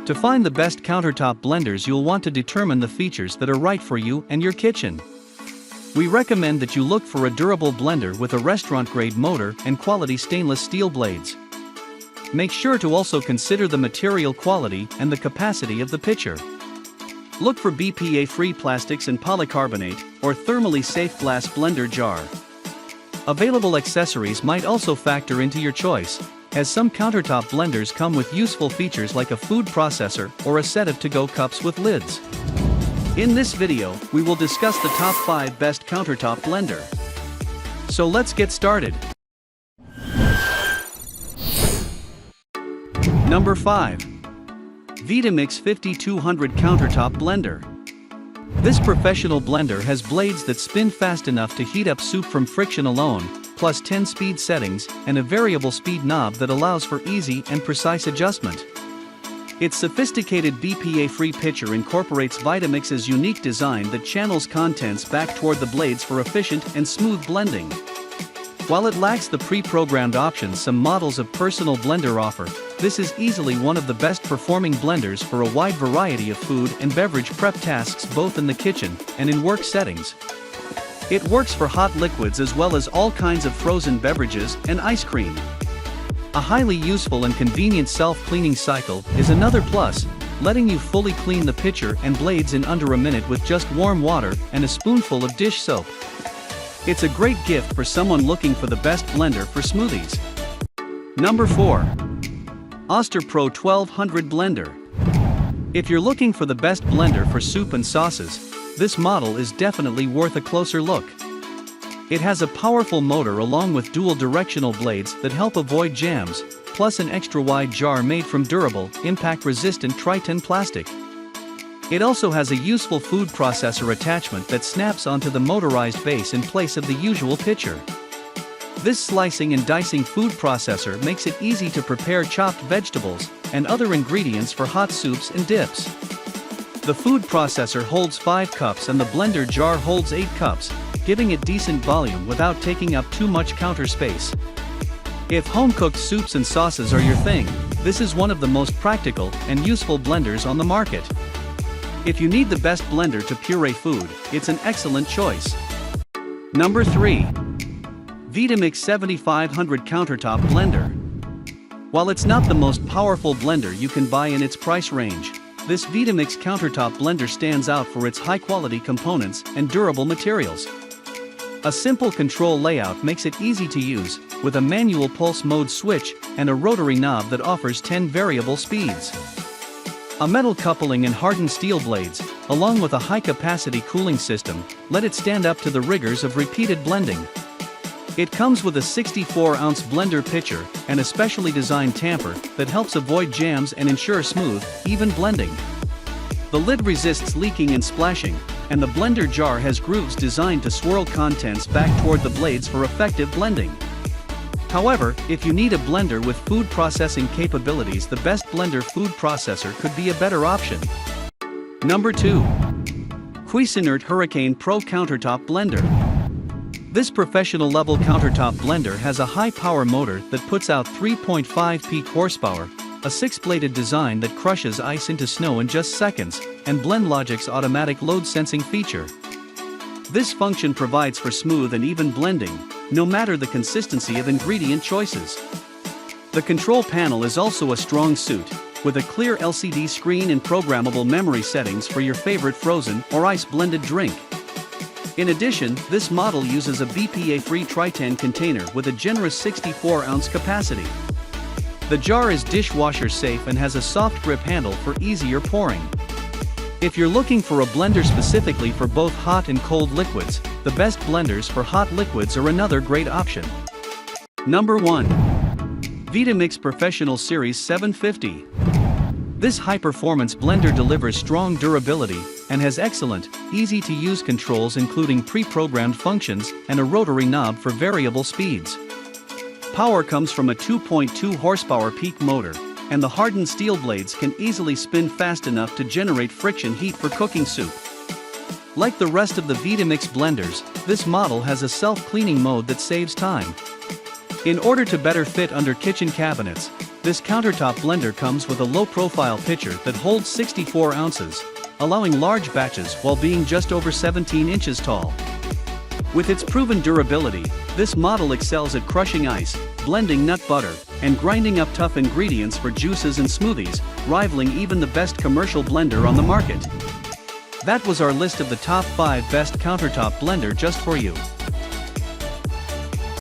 To find the best countertop blenders, you'll want to determine the features that are right for you and your kitchen. We recommend that you look for a durable blender with a restaurant-grade motor and quality stainless steel blades. Make sure to also consider the material quality and the capacity of the pitcher. Look for BPA-free plastics and polycarbonate or thermally safe glass blender jar. Available accessories might also factor into your choice, as some countertop blenders come with useful features like a food processor or a set of to-go cups with lids. In this video, we will discuss the top 5 best countertop blender. So let's get started. Number 5. Vitamix 5200 Countertop Blender. This professional blender has blades that spin fast enough to heat up soup from friction alone, plus 10 speed settings and a variable speed knob that allows for easy and precise adjustment. Its sophisticated BPA-free pitcher incorporates Vitamix's unique design that channels contents back toward the blades for efficient and smooth blending. While it lacks the pre-programmed options some models of personal blender offer, this is easily one of the best performing blenders for a wide variety of food and beverage prep tasks both in the kitchen and in work settings. It works for hot liquids as well as all kinds of frozen beverages and ice cream. A highly useful and convenient self-cleaning cycle is another plus, letting you fully clean the pitcher and blades in under a minute with just warm water and a spoonful of dish soap. It's a great gift for someone looking for the best blender for smoothies. Number 4. Oster Pro 1200 Blender. If you're looking for the best blender for soup and sauces, this model is definitely worth a closer look. It has a powerful motor along with dual directional blades that help avoid jams, plus an extra wide jar made from durable, impact-resistant Triton plastic. It also has a useful food processor attachment that snaps onto the motorized base in place of the usual pitcher. This slicing and dicing food processor makes it easy to prepare chopped vegetables and other ingredients for hot soups and dips. The food processor holds 5 cups and the blender jar holds 8 cups, giving it decent volume without taking up too much counter space. If home-cooked soups and sauces are your thing, this is one of the most practical and useful blenders on the market. If you need the best blender to puree food, it's an excellent choice. Number 3. Vitamix 7500 Countertop Blender. While it's not the most powerful blender you can buy in its price range, this Vitamix countertop blender stands out for its high-quality components and durable materials. A simple control layout makes it easy to use, with a manual pulse mode switch and a rotary knob that offers 10 variable speeds. A metal coupling and hardened steel blades, along with a high-capacity cooling system, let it stand up to the rigors of repeated blending. It comes with a 64-ounce blender pitcher and a specially designed tamper that helps avoid jams and ensure smooth, even blending. The lid resists leaking and splashing, and the blender jar has grooves designed to swirl contents back toward the blades for effective blending. However, if you need a blender with food processing capabilities, the best blender food processor could be a better option. Number 2. Cuisinart Hurricane Pro Countertop Blender. This professional-level countertop blender has a high-power motor that puts out 3.5 peak horsepower, a 6-bladed design that crushes ice into snow in just seconds, and BlendLogic's automatic load-sensing feature. This function provides for smooth and even blending, no matter the consistency of ingredient choices. The control panel is also a strong suit, with a clear LCD screen and programmable memory settings for your favorite frozen or ice-blended drink. In addition, this model uses a BPA-free Triton container with a generous 64-ounce capacity. The jar is dishwasher safe and has a soft grip handle for easier pouring. If you're looking for a blender specifically for both hot and cold liquids, the best blenders for hot liquids are another great option. Number 1. Vitamix Professional Series 750. This high-performance blender delivers strong durability and has excellent, easy-to-use controls including pre-programmed functions and a rotary knob for variable speeds. Power comes from a 2.2 horsepower peak motor, and the hardened steel blades can easily spin fast enough to generate friction heat for cooking soup. Like the rest of the Vitamix blenders, this model has a self-cleaning mode that saves time. In order to better fit under kitchen cabinets, This countertop blender comes with a low-profile pitcher that holds 64 ounces, allowing large batches while being just over 17 inches tall. With its proven durability, this model excels at crushing ice, blending nut butter, and grinding up tough ingredients for juices and smoothies, rivaling even the best commercial blender on the market. That was our list of the top 5 best countertop blender just for you.